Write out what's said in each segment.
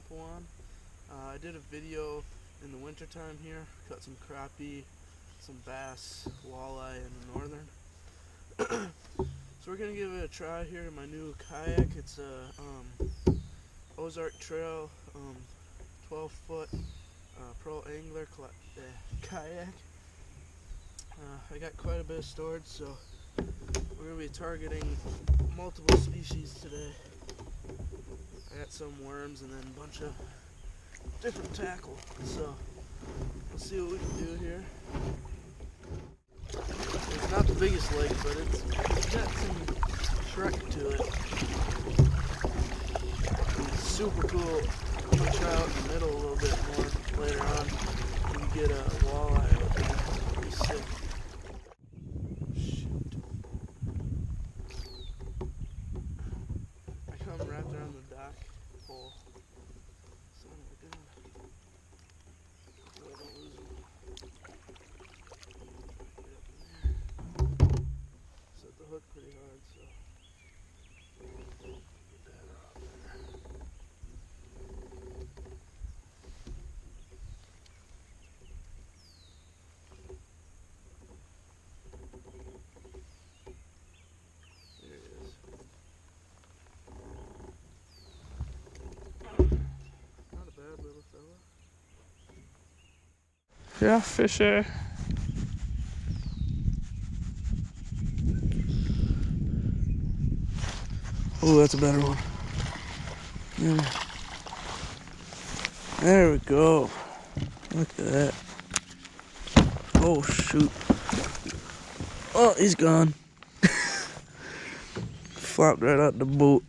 apple on. I did a video in the winter time here, caught some crappie, some bass, walleye in the northern. So we're gonna give it a try here in my new kayak. It's a Ozark Trail 12-foot Pro Angler kayak. I got quite a bit of storage, so we're gonna be targeting multiple species today. I got some worms and then a bunch of different tackle. So let's see what we can do here. It's not the biggest lake, but it's got some shrek to it. It's super cool. I'm gonna try out in the middle a little bit more later on. We can get a walleye out there. It'll be sick. Shoot. I come wrapped around the dock pole. Son of a gun. Hopefully I don't lose him. Set the hook pretty hard, so get that off there. There it is. Not a bad little fella. Yeah, fisher. Oh, that's a better one. Yeah. There we go. Look at that. Oh, shoot. Oh, he's gone. Flopped right out the boat.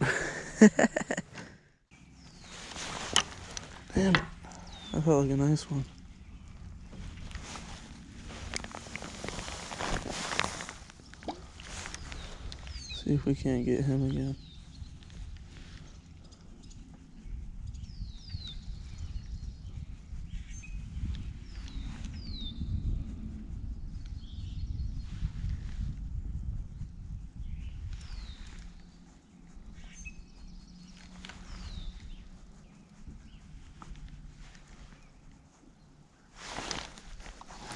Damn. That felt like a nice one. See if we can't get him again.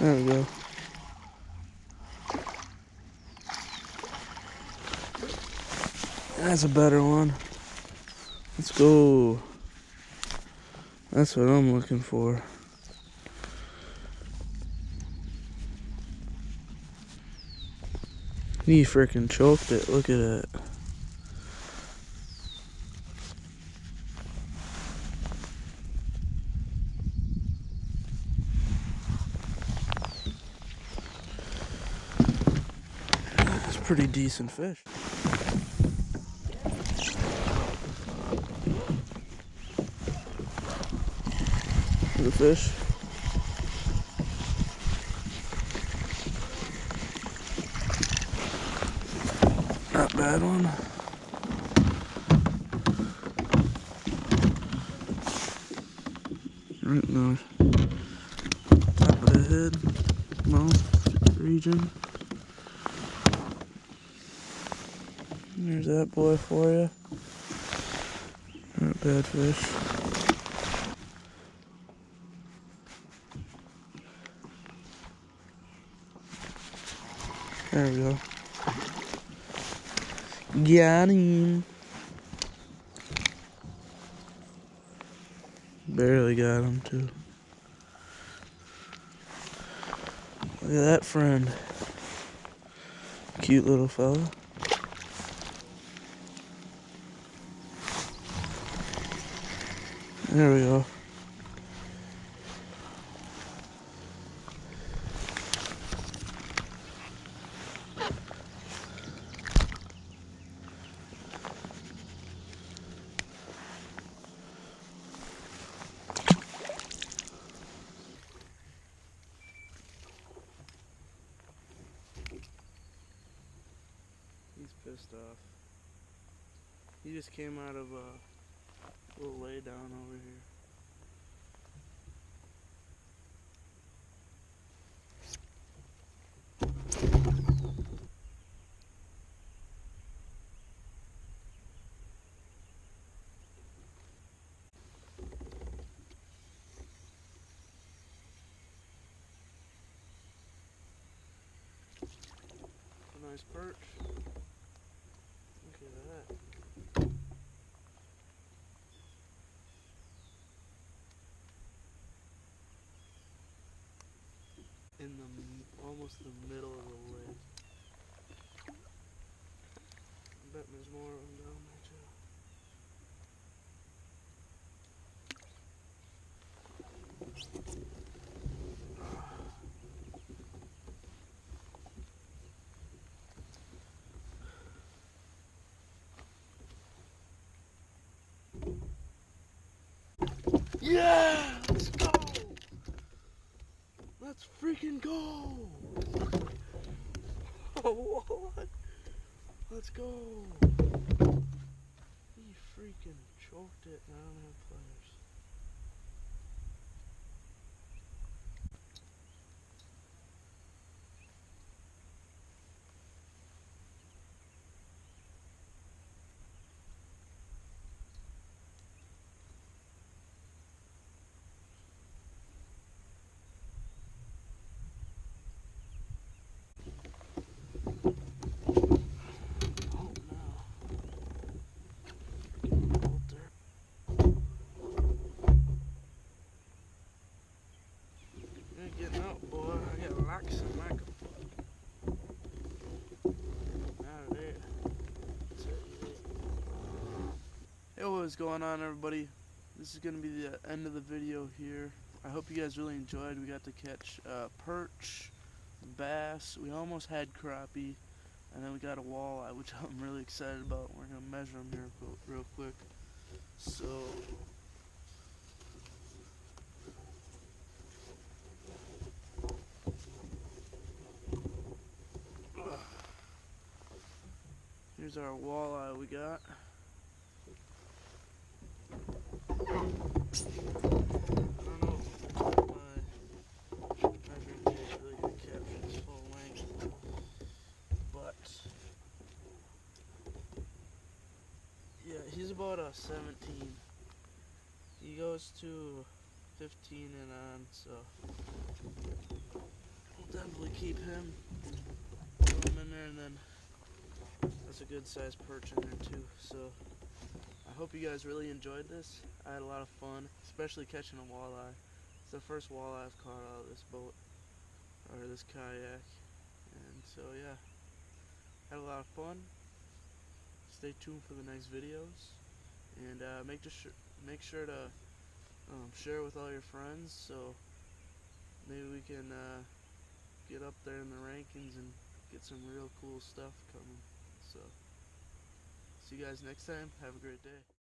There we go. That's a better one. Let's go. That's what I'm looking for. He freaking choked it. Look at it. That's a pretty decent fish. The fish. Not bad one. Right in the top of the head, mouth region. There's that boy for you. Not bad fish. There we go. Got him. Barely got him too. Look at that friend. Cute little fella. There we go. He's pissed off. He just came out of a little lay down over here. nice perch. Look at that. In the almost the middle of the lake. I bet there's more of them down there too. Yeah! Let's go! Let's freaking go! Oh, what? Let's go! He freaking choked it and I don't have pliers. Getting out, boy. I got locks in my cup. Out of there. Hey, what's going on, everybody? This is going to be the end of the video here. I hope you guys really enjoyed. We got to catch perch, bass. We almost had crappie, and then we got a walleye, which I'm really excited about. We're going to measure them here real quick. So, here's our walleye we got. I don't know if my measuring tape is really going to capture this full length, but yeah, he's about a 17. He goes to 15 and on, so we'll definitely keep him. Put him in there, and then that's a good sized perch in there too. So I hope you guys really enjoyed this. I had a lot of fun, especially catching a walleye. It's the first walleye I've caught out of this boat, or this kayak. And so yeah, had a lot of fun. Stay tuned for the next videos, and make sure to share with all your friends, so maybe we can get up there in the rankings and get some real cool stuff coming. So see you guys next time. Have a great day.